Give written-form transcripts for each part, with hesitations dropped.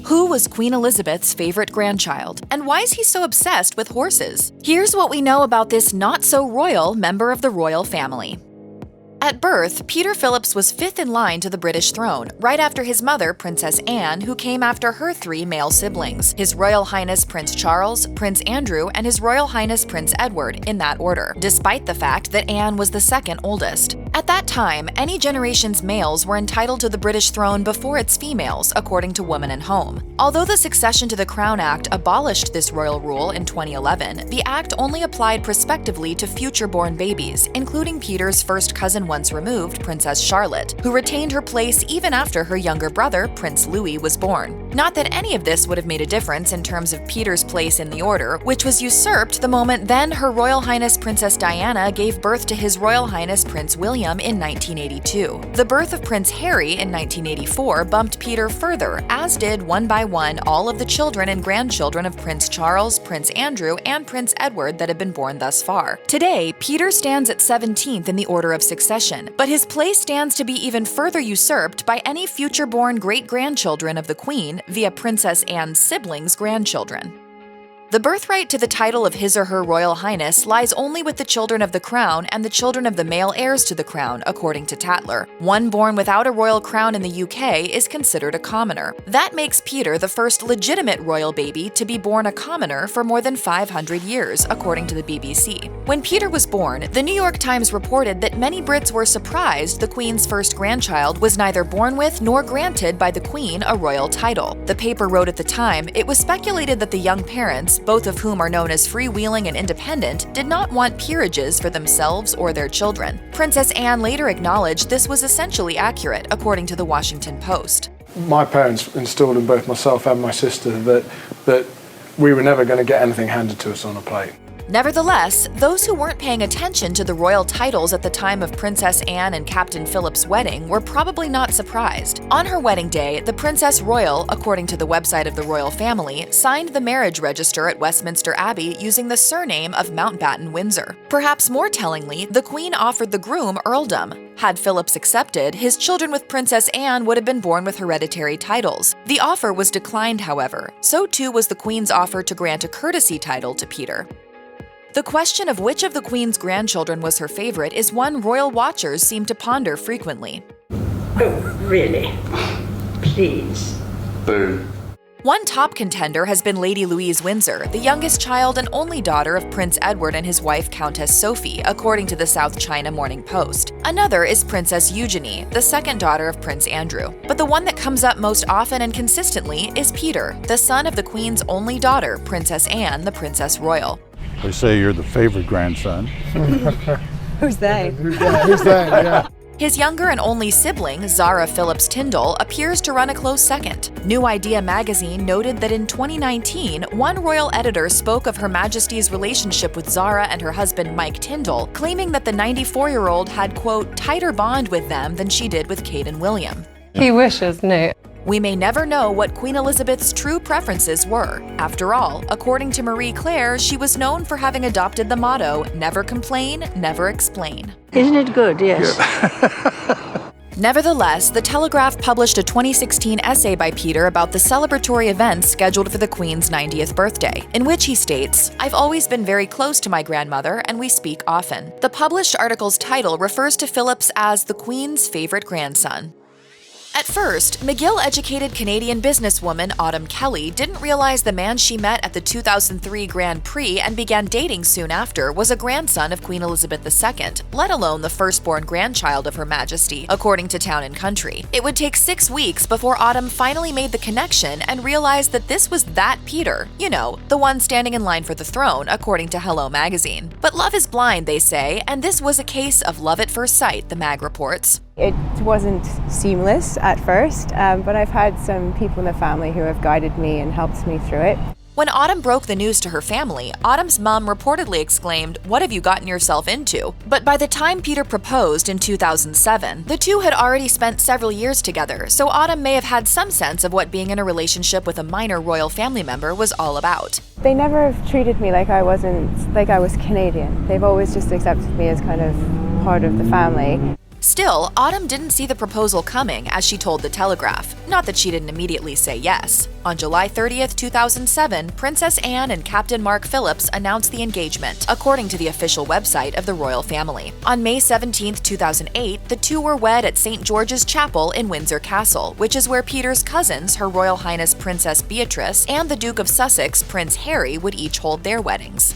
Who was Queen Elizabeth's favorite grandchild? And why is he so obsessed with horses? Here's what we know about this not-so-royal member of the royal family. At birth, Peter Phillips was fifth in line to the British throne, right after his mother, Princess Anne, who came after her three male siblings, His Royal Highness Prince Charles, Prince Andrew, and His Royal Highness Prince Edward, in that order, despite the fact that Anne was the second oldest. At that time, any generation's males were entitled to the British throne before its females, according to Woman and Home. Although the Succession to the Crown Act abolished this royal rule in 2011, the act only applied prospectively to future-born babies, including Peter's first cousin once removed, Princess Charlotte, who retained her place even after her younger brother, Prince Louis, was born. Not that any of this would have made a difference in terms of Peter's place in the order, which was usurped the moment then Her Royal Highness Princess Diana gave birth to His Royal Highness Prince William in 1982. The birth of Prince Harry in 1984 bumped Peter further, as did one by one all of the children and grandchildren of Prince Charles, Prince Andrew, and Prince Edward that have been born thus far. Today, Peter stands at 17th in the order of succession, but his place stands to be even further usurped by any future-born great-grandchildren of the Queen via Princess Anne's siblings' grandchildren. The birthright to the title of His or Her Royal Highness lies only with the children of the crown and the children of the male heirs to the crown, according to Tatler. One born without a royal crown in the UK is considered a commoner. That makes Peter the first legitimate royal baby to be born a commoner for more than 500 years, according to the BBC. When Peter was born, the New York Times reported that many Brits were surprised the Queen's first grandchild was neither born with nor granted by the Queen a royal title. The paper wrote at the time, it was speculated that the young parents, both of whom are known as freewheeling and independent, did not want peerages for themselves or their children. Princess Anne later acknowledged this was essentially accurate, according to the Washington Post. My parents instilled in both myself and my sister that we were never going to get anything handed to us on a plate. Nevertheless, those who weren't paying attention to the royal titles at the time of Princess Anne and Captain Philip's wedding were probably not surprised. On her wedding day, the Princess Royal, according to the website of the royal family, signed the marriage register at Westminster Abbey using the surname of Mountbatten Windsor. Perhaps more tellingly, the Queen offered the groom earldom. Had Phillips accepted, his children with Princess Anne would have been born with hereditary titles. The offer was declined, however. So too was the Queen's offer to grant a courtesy title to Peter. The question of which of the Queen's grandchildren was her favorite is one royal watchers seem to ponder frequently. Oh, really? Please. Boo. One top contender has been Lady Louise Windsor, the youngest child and only daughter of Prince Edward and his wife Countess Sophie, according to the South China Morning Post. Another is Princess Eugenie, the second daughter of Prince Andrew. But the one that comes up most often and consistently is Peter, the son of the Queen's only daughter, Princess Anne, the Princess Royal. They say you're the favorite grandson. Who's they? Who's they? Yeah. His younger and only sibling, Zara Phillips Tyndall, appears to run a close second. New Idea magazine noted that in 2019, one royal editor spoke of Her Majesty's relationship with Zara and her husband Mike Tyndall, claiming that the 94-year-old had, quote, tighter bond with them than she did with Kate and William. He wishes, no. We may never know what Queen Elizabeth's true preferences were. After all, according to Marie Claire, she was known for having adopted the motto, never complain, never explain. Isn't it good? Yes. Nevertheless, The Telegraph published a 2016 essay by Peter about the celebratory events scheduled for the Queen's 90th birthday, in which he states, "I've always been very close to my grandmother, and we speak often." The published article's title refers to Phillips as the Queen's favorite grandson. At first, McGill-educated Canadian businesswoman Autumn Kelly didn't realize the man she met at the 2003 Grand Prix and began dating soon after was a grandson of Queen Elizabeth II, let alone the firstborn grandchild of Her Majesty, according to Town & Country. It would take 6 weeks before Autumn finally made the connection and realized that this was that Peter, you know, the one standing in line for the throne, according to Hello magazine. But love is blind, they say, and this was a case of love at first sight, the mag reports. It wasn't seamless at first, but I've had some people in the family who have guided me and helped me through it. When Autumn broke the news to her family, Autumn's mom reportedly exclaimed, "What have you gotten yourself into?" But by the time Peter proposed in 2007, the two had already spent several years together, so Autumn may have had some sense of what being in a relationship with a minor royal family member was all about. They never treated me like I was Canadian. They've always just accepted me as kind of part of the family. Still, Autumn didn't see the proposal coming, as she told The Telegraph. Not that she didn't immediately say yes. On July 30th, 2007, Princess Anne and Captain Mark Phillips announced the engagement, according to the official website of the royal family. On May 17th, 2008, the two were wed at St. George's Chapel in Windsor Castle, which is where Peter's cousins, Her Royal Highness Princess Beatrice and the Duke of Sussex, Prince Harry, would each hold their weddings.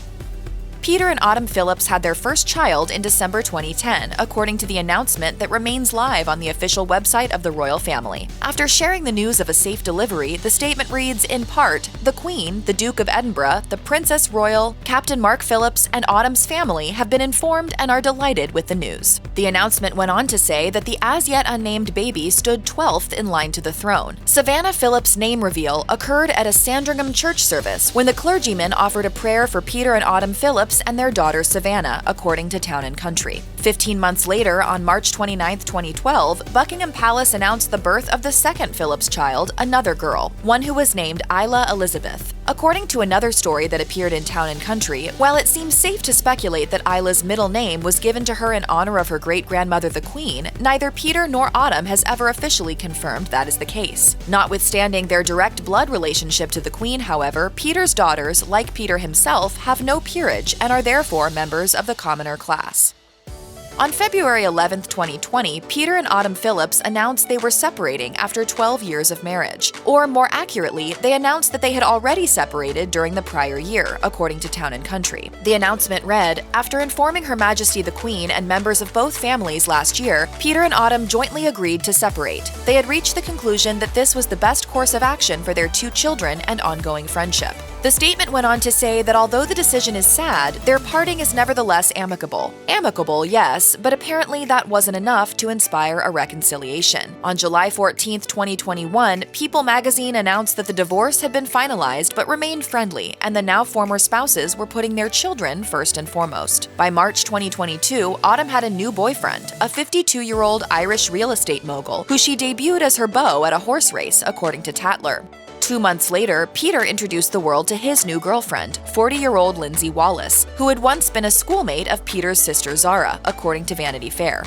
Peter and Autumn Phillips had their first child in December 2010, according to the announcement that remains live on the official website of the royal family. After sharing the news of a safe delivery, the statement reads, in part, "The Queen, the Duke of Edinburgh, the Princess Royal, Captain Mark Phillips, and Autumn's family have been informed and are delighted with the news." The announcement went on to say that the as-yet unnamed baby stood 12th in line to the throne. Savannah Phillips' name reveal occurred at a Sandringham church service when the clergyman offered a prayer for Peter and Autumn Phillips and their daughter Savannah, according to Town & Country. 15 months later, on March 29, 2012, Buckingham Palace announced the birth of the second Phillips child, another girl, one who was named Isla Elizabeth. According to another story that appeared in Town & Country, while it seems safe to speculate that Isla's middle name was given to her in honor of her great-grandmother the Queen, neither Peter nor Autumn has ever officially confirmed that is the case. Notwithstanding their direct blood relationship to the Queen, however, Peter's daughters, like Peter himself, have no peerage and are therefore members of the commoner class. On February 11, 2020, Peter and Autumn Phillips announced they were separating after 12 years of marriage. Or more accurately, they announced that they had already separated during the prior year, according to Town & Country. The announcement read, "After informing Her Majesty the Queen and members of both families last year, Peter and Autumn jointly agreed to separate. They had reached the conclusion that this was the best course of action for their two children and ongoing friendship." The statement went on to say that although the decision is sad, their parting is nevertheless amicable. Amicable, yes, but apparently that wasn't enough to inspire a reconciliation. On July 14, 2021, People magazine announced that the divorce had been finalized but remained friendly, and the now former spouses were putting their children first and foremost. By March 2022, Autumn had a new boyfriend, a 52-year-old Irish real estate mogul, who she debuted as her beau at a horse race, according to Tatler. 2 months later, Peter introduced the world to his new girlfriend, 40-year-old Lindsay Wallace, who had once been a schoolmate of Peter's sister Zara, according to Vanity Fair.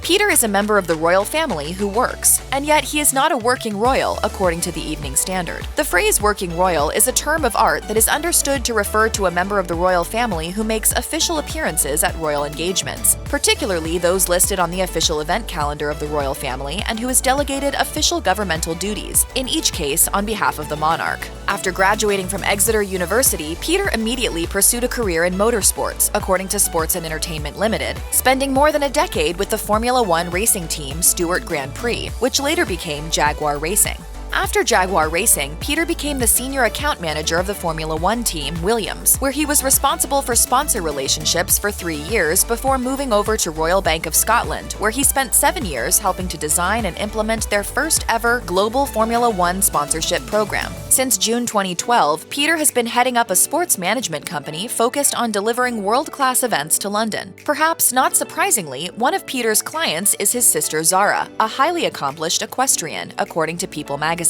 Peter is a member of the royal family who works, and yet he is not a working royal, according to the Evening Standard. The phrase working royal is a term of art that is understood to refer to a member of the royal family who makes official appearances at royal engagements, particularly those listed on the official event calendar of the royal family and who is delegated official governmental duties, in each case on behalf of the monarch. After graduating from Exeter University, Peter immediately pursued a career in motorsports, according to Sports and Entertainment Limited, spending more than a decade with the Formula One racing team Stewart Grand Prix, which later became Jaguar Racing. After Jaguar Racing, Peter became the senior account manager of the Formula One team, Williams, where he was responsible for sponsor relationships for 3 years before moving over to Royal Bank of Scotland, where he spent 7 years helping to design and implement their first ever global Formula One sponsorship program. Since June 2012, Peter has been heading up a sports management company focused on delivering world-class events to London. Perhaps not surprisingly, one of Peter's clients is his sister Zara, a highly accomplished equestrian, according to People magazine.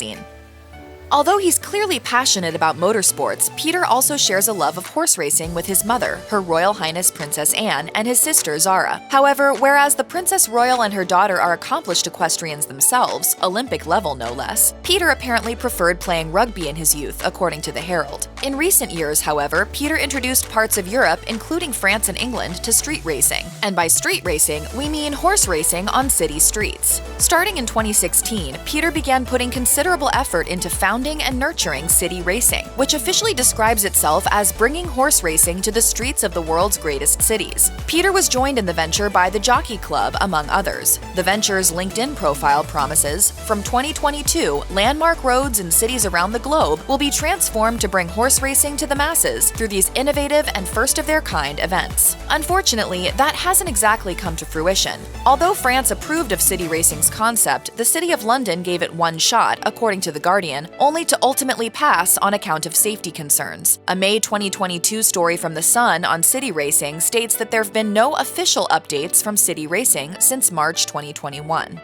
Although he's clearly passionate about motorsports, Peter also shares a love of horse racing with his mother, Her Royal Highness Princess Anne, and his sister Zara. However, whereas the Princess Royal and her daughter are accomplished equestrians themselves, Olympic level no less, Peter apparently preferred playing rugby in his youth, according to the Herald. In recent years, however, Peter introduced parts of Europe, including France and England, to street racing. And by street racing, we mean horse racing on city streets. Starting in 2016, Peter began putting considerable effort into founding and nurturing City Racing, which officially describes itself as bringing horse racing to the streets of the world's greatest cities. Peter was joined in the venture by the Jockey Club, among others. The venture's LinkedIn profile promises, from 2022, landmark roads in cities around the globe will be transformed to bring horse racing to the masses through these innovative and first-of-their-kind events. Unfortunately, that hasn't exactly come to fruition. Although France approved of City Racing's concept, the City of London gave it one shot, according to The Guardian, only to ultimately pass on account of safety concerns. A May 2022 story from The Sun on City Racing states that there have been no official updates from City Racing since March 2021.